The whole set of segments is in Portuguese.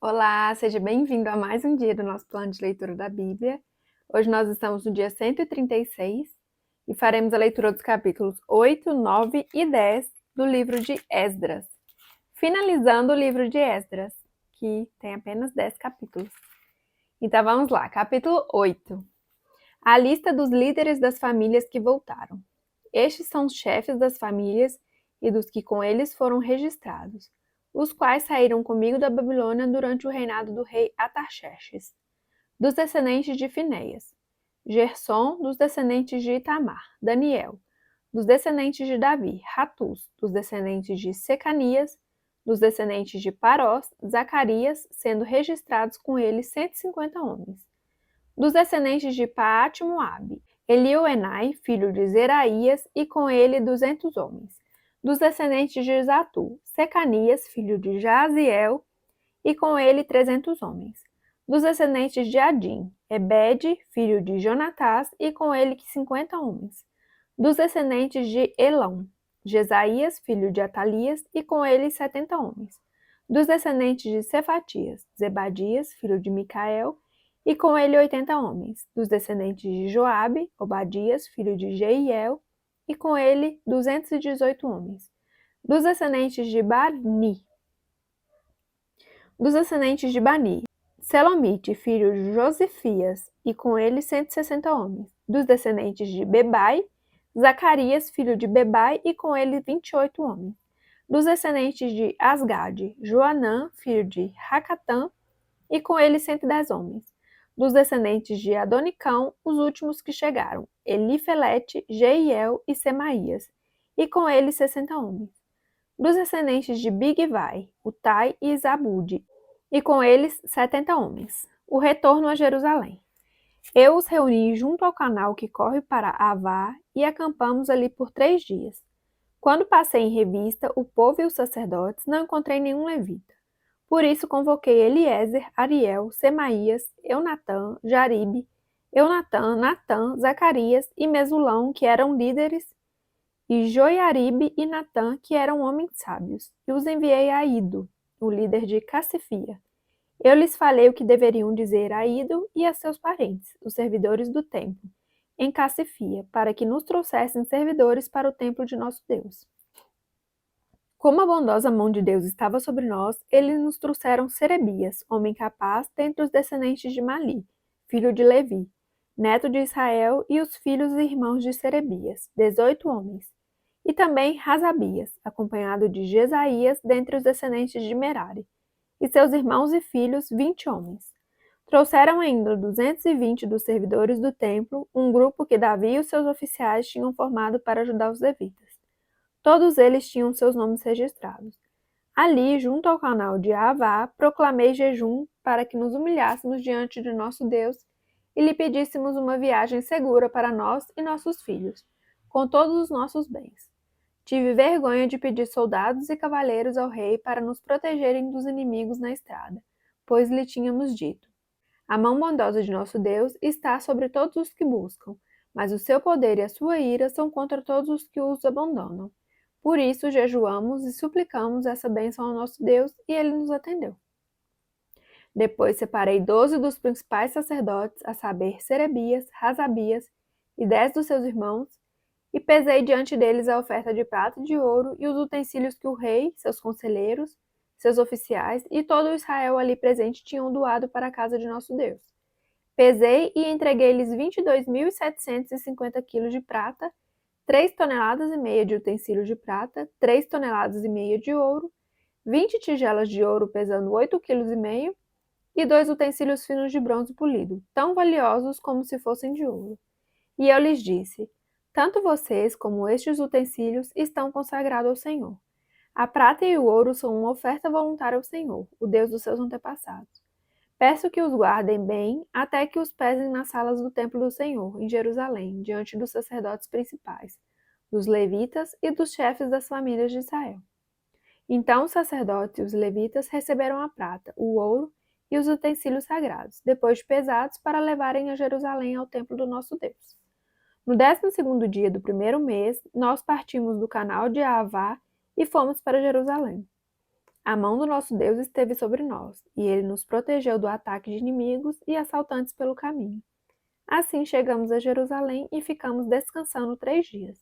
Olá, seja bem-vindo a mais um dia do nosso plano de leitura da Bíblia. Hoje nós estamos no dia 136 e faremos a leitura dos capítulos 8, 9 e 10 do livro de Esdras, finalizando o livro de Esdras, que tem apenas 10 capítulos. Então vamos lá, capítulo 8. A lista dos líderes das famílias que voltaram. Estes são os chefes das famílias e dos que com eles foram registrados, os quais saíram comigo da Babilônia durante o reinado do rei Atarxerxes. Dos descendentes de Finéias, Gersom, dos descendentes de Itamar, Daniel, dos descendentes de Davi, Ratus, dos descendentes de Secanias, dos descendentes de Parós, Zacarias, sendo registrados com ele 150 homens. Dos descendentes de Paate-Moabe, Elioenai, filho de Zeraías, e com ele 200 homens. Dos descendentes de Zatu, Secanias, filho de Jaziel, e com ele 300 homens. Dos descendentes de Adim, Ebed, filho de Jonatás, e com ele 50 homens. Dos descendentes de Elão, Jesaías, filho de Atalias, e com ele 70 homens. Dos descendentes de Cefatias, Zebadias, filho de Micael, e com ele 80 homens. Dos descendentes de Joabe, Obadias, filho de Jeiel, e com ele 218 homens. Dos descendentes de Bani, Selomite, filho de Josifias, e com ele 160 homens. Dos descendentes de Bebai, Zacarias, filho de Bebai, e com ele 28 homens. Dos descendentes de Asgade, Joanã, filho de Racatã, e com ele 110 homens. Dos descendentes de Adonicão, os últimos que chegaram, Elifelete, Jeiel e Semaías, e com ele 60 homens. Dos descendentes de Bigvai, Utai e Zabude, e com eles 70 homens. O retorno a Jerusalém. Eu os reuni junto ao canal que corre para Avá e acampamos ali por 3 dias. Quando passei em revista o povo e os sacerdotes, não encontrei nenhum levita. Por isso convoquei Eliezer, Ariel, Semaías, Eunatã, Jaribe, Natã, Zacarias e Mesulão, que eram líderes, e Joiaribe e Natã, que eram homens sábios, e os enviei a Ido, o líder de Cassifia. Eu lhes falei o que deveriam dizer a Ido e a seus parentes, os servidores do templo, em Cassifia, para que nos trouxessem servidores para o templo de nosso Deus. Como a bondosa mão de Deus estava sobre nós, eles nos trouxeram Serebias, homem capaz, dentre os descendentes de Mali, filho de Levi, neto de Israel, e os filhos e irmãos de Serebias, 18 homens. E também Razabias, acompanhado de Jesaías, dentre os descendentes de Merari, e seus irmãos e filhos, 20 homens. Trouxeram ainda 220 dos servidores do templo, um grupo que Davi e os seus oficiais tinham formado para ajudar os levitas. Todos eles tinham seus nomes registrados. Ali, junto ao canal de Avá, proclamei jejum para que nos humilhássemos diante de nosso Deus e lhe pedíssemos uma viagem segura para nós e nossos filhos, com todos os nossos bens. Tive vergonha de pedir soldados e cavaleiros ao rei para nos protegerem dos inimigos na estrada, pois lhe tínhamos dito: a mão bondosa de nosso Deus está sobre todos os que buscam, mas o seu poder e a sua ira são contra todos os que os abandonam. Por isso jejuamos e suplicamos essa bênção ao nosso Deus, e ele nos atendeu. Depois separei 12 dos principais sacerdotes, a saber, Serebias, Razabias e 10 dos seus irmãos, e pesei diante deles a oferta de prata e de ouro e os utensílios que o rei, seus conselheiros, seus oficiais e todo o Israel ali presente tinham doado para a casa de nosso Deus. Pesei e entreguei-lhes 22.750 quilos de prata, 3 toneladas e meia de utensílios de prata, 3 toneladas e meia de ouro, 20 tigelas de ouro pesando 8,5 kg e 2 utensílios finos de bronze polido, tão valiosos como se fossem de ouro. E eu lhes disse: tanto vocês como estes utensílios estão consagrados ao Senhor. A prata e o ouro são uma oferta voluntária ao Senhor, o Deus dos seus antepassados. Peço que os guardem bem até que os pesem nas salas do templo do Senhor, em Jerusalém, diante dos sacerdotes principais, dos levitas e dos chefes das famílias de Israel. Então os sacerdotes e os levitas receberam a prata, o ouro e os utensílios sagrados, depois de pesados, para levarem a Jerusalém ao templo do nosso Deus. No 12º dia do primeiro mês, nós partimos do canal de Avá e fomos para Jerusalém. A mão do nosso Deus esteve sobre nós, e ele nos protegeu do ataque de inimigos e assaltantes pelo caminho. Assim chegamos a Jerusalém e ficamos descansando 3 dias.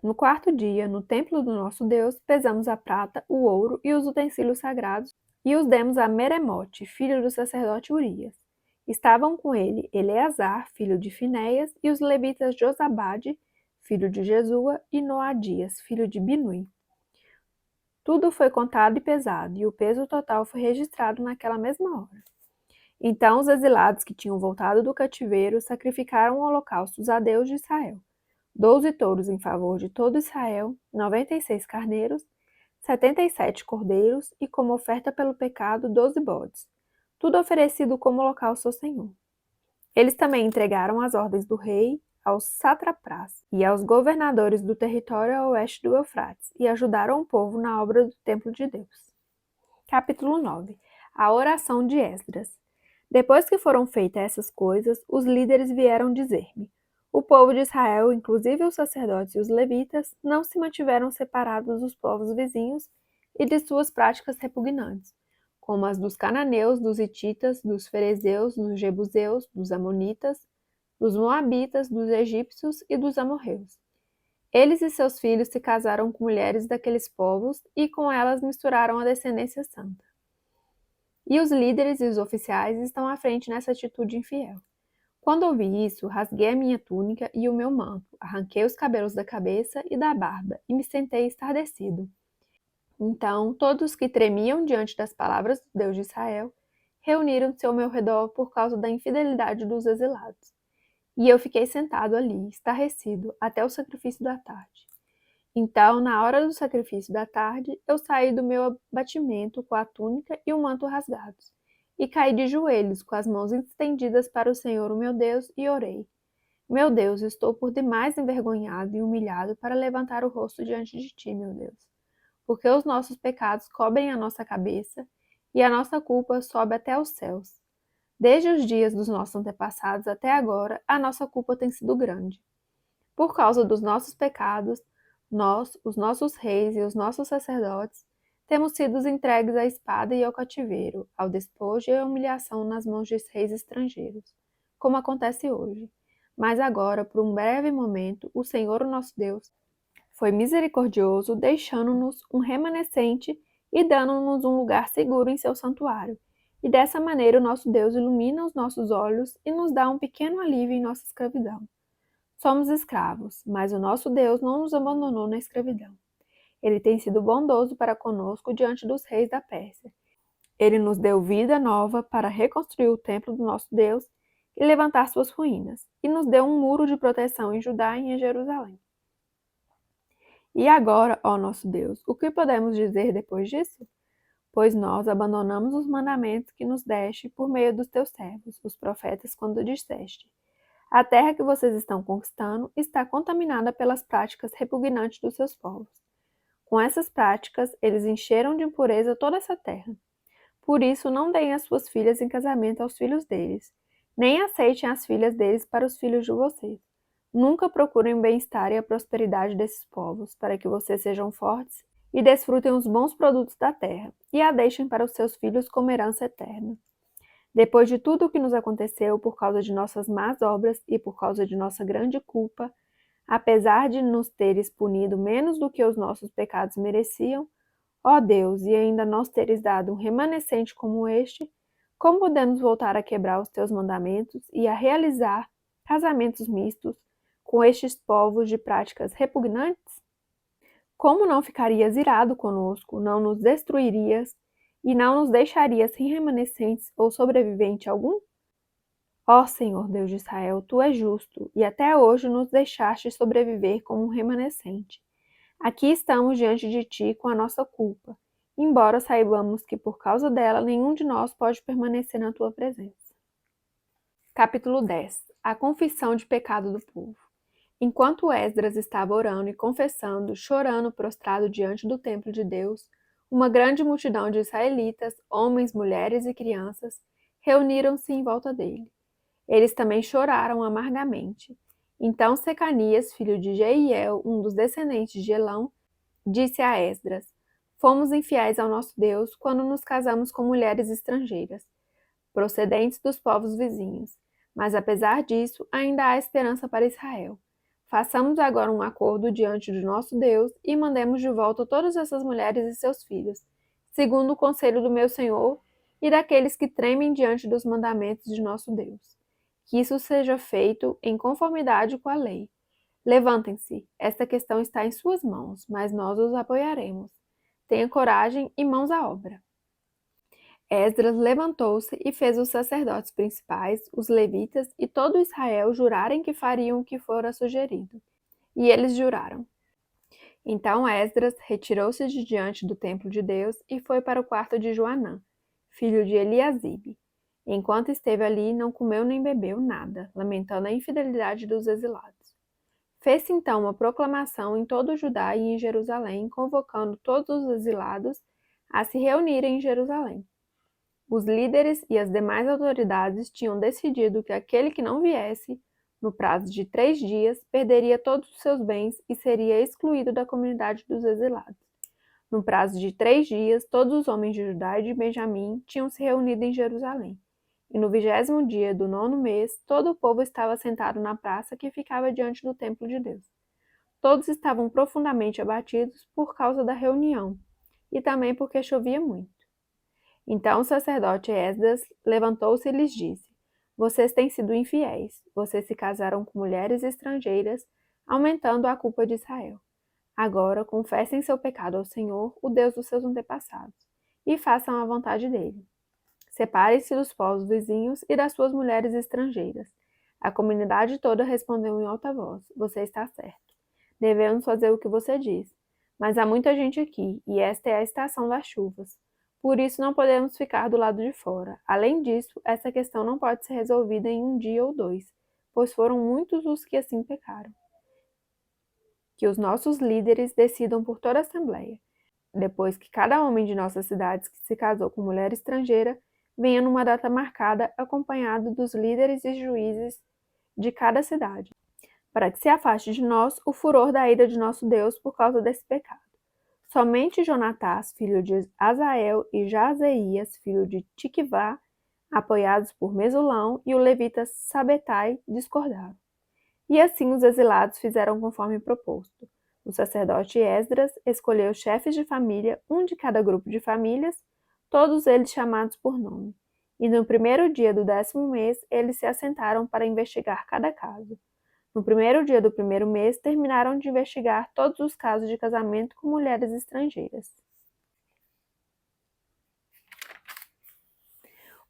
No quarto dia, no templo do nosso Deus, pesamos a prata, o ouro e os utensílios sagrados e os demos a Meremote, filho do sacerdote Urias. Estavam com ele Eleazar, filho de Finéias, e os levitas Josabade, filho de Jesua, e Noadias, filho de Binui. Tudo foi contado e pesado, e o peso total foi registrado naquela mesma hora. Então os exilados que tinham voltado do cativeiro sacrificaram holocaustos a Deus de Israel. 12 touros em favor de todo Israel, 96 carneiros, 77 cordeiros e como oferta pelo pecado 12 bodes, tudo oferecido como holocausto ao Senhor. Eles também entregaram as ordens do rei aos sátrapas e aos governadores do território a oeste do Eufrates e ajudaram o povo na obra do templo de Deus. Capítulo 9. A oração de Esdras. Depois que foram feitas essas coisas, os líderes vieram dizer-me: o povo de Israel, inclusive os sacerdotes e os levitas, não se mantiveram separados dos povos vizinhos e de suas práticas repugnantes, como as dos cananeus, dos hititas, dos ferezeus, dos jebuseus, dos amonitas, dos moabitas, dos egípcios e dos amorreus. Eles e seus filhos se casaram com mulheres daqueles povos e com elas misturaram a descendência santa. E os líderes e os oficiais estão à frente nessa atitude infiel. Quando ouvi isso, rasguei a minha túnica e o meu manto, arranquei os cabelos da cabeça e da barba, e me sentei estarrecido. Então, todos os que tremiam diante das palavras do Deus de Israel reuniram-se ao meu redor por causa da infidelidade dos exilados. E eu fiquei sentado ali, estarrecido, até o sacrifício da tarde. Então, na hora do sacrifício da tarde, eu saí do meu abatimento com a túnica e o manto rasgados, e caí de joelhos, com as mãos estendidas para o Senhor, o meu Deus, e orei. Meu Deus, estou por demais envergonhado e humilhado para levantar o rosto diante de ti, meu Deus, porque os nossos pecados cobrem a nossa cabeça e a nossa culpa sobe até os céus. Desde os dias dos nossos antepassados até agora, a nossa culpa tem sido grande. Por causa dos nossos pecados, nós, os nossos reis e os nossos sacerdotes, temos sido entregues à espada e ao cativeiro, ao despojo e à humilhação nas mãos de reis estrangeiros, como acontece hoje. Mas agora, por um breve momento, o Senhor, o nosso Deus, foi misericordioso, deixando-nos um remanescente e dando-nos um lugar seguro em seu santuário. E dessa maneira o nosso Deus ilumina os nossos olhos e nos dá um pequeno alívio em nossa escravidão. Somos escravos, mas o nosso Deus não nos abandonou na escravidão. Ele tem sido bondoso para conosco diante dos reis da Pérsia. Ele nos deu vida nova para reconstruir o templo do nosso Deus e levantar suas ruínas, e nos deu um muro de proteção em Judá e em Jerusalém. E agora, ó nosso Deus, o que podemos dizer depois disso? Pois nós abandonamos os mandamentos que nos deste por meio dos teus servos, os profetas, quando disseste: a terra que vocês estão conquistando está contaminada pelas práticas repugnantes dos seus povos. Com essas práticas, eles encheram de impureza toda essa terra. Por isso, não deem as suas filhas em casamento aos filhos deles, nem aceitem as filhas deles para os filhos de vocês. Nunca procurem o bem-estar e a prosperidade desses povos, para que vocês sejam fortes e desfrutem os bons produtos da terra, e a deixem para os seus filhos como herança eterna. Depois de tudo o que nos aconteceu por causa de nossas más obras e por causa de nossa grande culpa, apesar de nos teres punido menos do que os nossos pecados mereciam, ó Deus, e ainda nós teres dado um remanescente como este, como podemos voltar a quebrar os teus mandamentos e a realizar casamentos mistos com estes povos de práticas repugnantes? Como não ficarias irado conosco, não nos destruirias e não nos deixarias sem remanescentes ou sobrevivente algum? Ó Senhor Deus de Israel, tu és justo, e até hoje nos deixaste sobreviver como um remanescente. Aqui estamos diante de ti com a nossa culpa, embora saibamos que por causa dela nenhum de nós pode permanecer na tua presença. Capítulo 10. A confissão de pecado do povo. Enquanto Esdras estava orando e confessando, chorando prostrado diante do templo de Deus, uma grande multidão de israelitas, homens, mulheres e crianças, reuniram-se em volta dele. Eles também choraram amargamente. Então Secanias, filho de Jeiel, um dos descendentes de Elão, disse a Esdras: Fomos infiéis ao nosso Deus quando nos casamos com mulheres estrangeiras, procedentes dos povos vizinhos. Mas apesar disso, ainda há esperança para Israel. Façamos agora um acordo diante do nosso Deus e mandemos de volta todas essas mulheres e seus filhos, segundo o conselho do meu Senhor e daqueles que tremem diante dos mandamentos de nosso Deus. Que isso seja feito em conformidade com a lei. Levantem-se, esta questão está em suas mãos, mas nós os apoiaremos. Tenha coragem e mãos à obra. Esdras levantou-se e fez os sacerdotes principais, os levitas e todo Israel jurarem que fariam o que fora sugerido. E eles juraram. Então Esdras retirou-se de diante do templo de Deus e foi para o quarto de Joanã, filho de Eliasibe. Enquanto esteve ali, não comeu nem bebeu nada, lamentando a infidelidade dos exilados. Fez-se então uma proclamação em todo o Judá e em Jerusalém, convocando todos os exilados a se reunirem em Jerusalém. Os líderes e as demais autoridades tinham decidido que aquele que não viesse, no prazo de 3 dias, perderia todos os seus bens e seria excluído da comunidade dos exilados. No prazo de 3 dias, todos os homens de Judá e de Benjamim tinham se reunido em Jerusalém. E no 20º dia do 9º mês, todo o povo estava sentado na praça que ficava diante do templo de Deus. Todos estavam profundamente abatidos por causa da reunião, e também porque chovia muito. Então o sacerdote Esdras levantou-se e lhes disse: Vocês têm sido infiéis, vocês se casaram com mulheres estrangeiras, aumentando a culpa de Israel. Agora confessem seu pecado ao Senhor, o Deus dos seus antepassados, e façam a vontade dele. Separem-se dos povos vizinhos e das suas mulheres estrangeiras. A comunidade toda respondeu em alta voz: Você está certo. Devemos fazer o que você diz. Mas há muita gente aqui, e esta é a estação das chuvas. Por isso não podemos ficar do lado de fora. Além disso, essa questão não pode ser resolvida em 1 dia ou 2, pois foram muitos os que assim pecaram. Que os nossos líderes decidam por toda a assembleia. Depois que cada homem de nossas cidades que se casou com mulher estrangeira venha numa data marcada, acompanhado dos líderes e juízes de cada cidade, para que se afaste de nós o furor da ira de nosso Deus por causa desse pecado. Somente Jonatás, filho de Azael, e Jazeías, filho de Tiquivá, apoiados por Mesulão, e o levita Sabetai, discordaram. E assim os exilados fizeram conforme proposto. O sacerdote Esdras escolheu chefes de família, um de cada grupo de famílias, todos eles chamados por nome. E no 1º dia do 10º mês, eles se assentaram para investigar cada caso. No 1º dia do 1º mês, terminaram de investigar todos os casos de casamento com mulheres estrangeiras.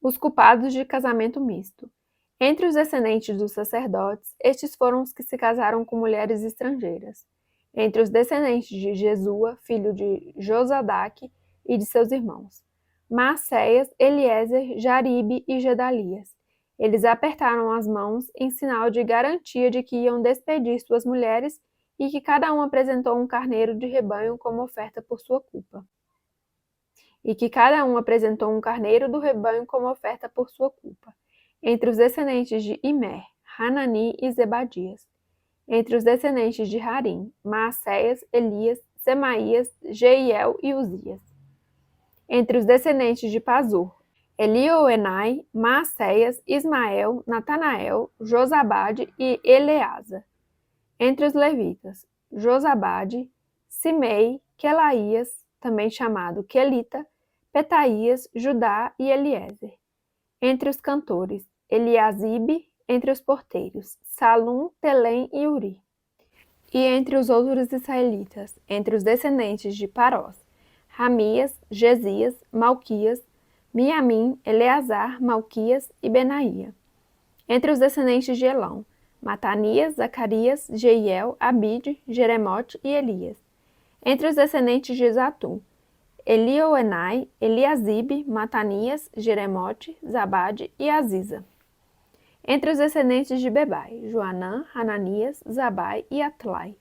Os culpados de casamento misto. Entre os descendentes dos sacerdotes, estes foram os que se casaram com mulheres estrangeiras. Entre os descendentes de Jesua, filho de Josadaque, e de seus irmãos, Maacéias, Eliezer, Jaribe e Gedalias. Eles apertaram as mãos em sinal de garantia de que iam despedir suas mulheres e que cada um apresentou um carneiro de rebanho como oferta por sua culpa. Entre os descendentes de Imer, Hanani e Zebadias. Entre os descendentes de Harim, Maacéias, Elias, Semaías, Jeiel e Uzias. Entre os descendentes de Pazur, Elioenai, Maacéias, Ismael, Natanael, Josabade e Eleasa. Entre os levitas, Josabade, Simei, Quelaías, também chamado Quelita, Petaías, Judá e Eliezer. Entre os cantores, Eliasibe. Entre os porteiros, Salum, Telém e Uri. E entre os outros israelitas, entre os descendentes de Parós, Ramias, Gesias, Malquias, Miamim, Eleazar, Malquias e Benaía. Entre os descendentes de Elão, Matanias, Zacarias, Jeiel, Abide, Jeremote e Elias. Entre os descendentes de Zatum, Elioenai, Eliasibe, Matanias, Jeremote, Zabade e Aziza. Entre os descendentes de Bebai, Joanã, Hananias, Zabai e Atlai.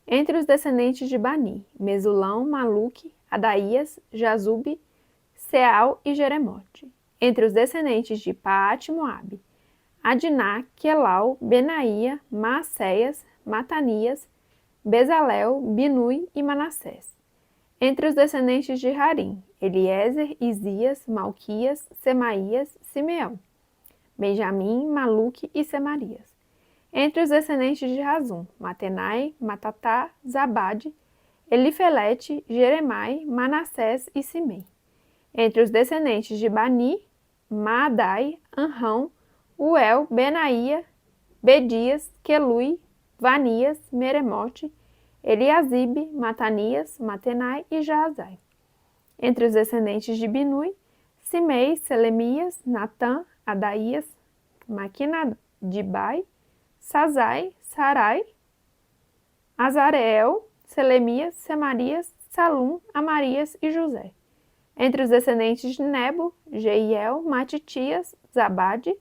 Entre os descendentes de Bani, Mesulão, Maluque, Adaías, Jazube, Seal e Jeremote. Entre os descendentes de Paate-Moabe, Adiná, Quelau, Benaía, Maacéias, Matanias, Bezalel, Binui e Manassés. Entre os descendentes de Harim, Eliezer, Isias, Malquias, Semaías, Simeão, Benjamim, Maluque e Semarias. Entre os descendentes de Razum, Matenai, Matatá, Zabade, Elifelete, Jeremai, Manassés e Simei. Entre os descendentes de Bani, Maadai, Anrão, Uel, Benaía, Bedias, Quelui, Vanias, Meremote, Eliasibe, Matanias, Matenai e Jaazai. Entre os descendentes de Binui, Simei, Selemias, Natã, Adaías, Maquinadibai, Sazai, Sarai, Azareel, Selemias, Semarias, Salum, Amarias e José. Entre os descendentes de Nebo, Jeiel, Matitias, Zabade,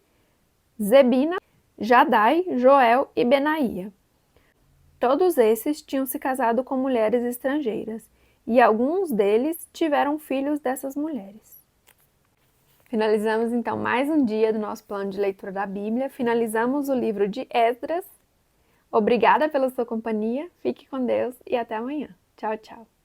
Zebina, Jadai, Joel e Benaía. Todos esses tinham se casado com mulheres estrangeiras, e alguns deles tiveram filhos dessas mulheres. Finalizamos então mais um dia do nosso plano de leitura da Bíblia. Finalizamos o livro de Esdras. Obrigada pela sua companhia, fique com Deus e até amanhã. Tchau, tchau.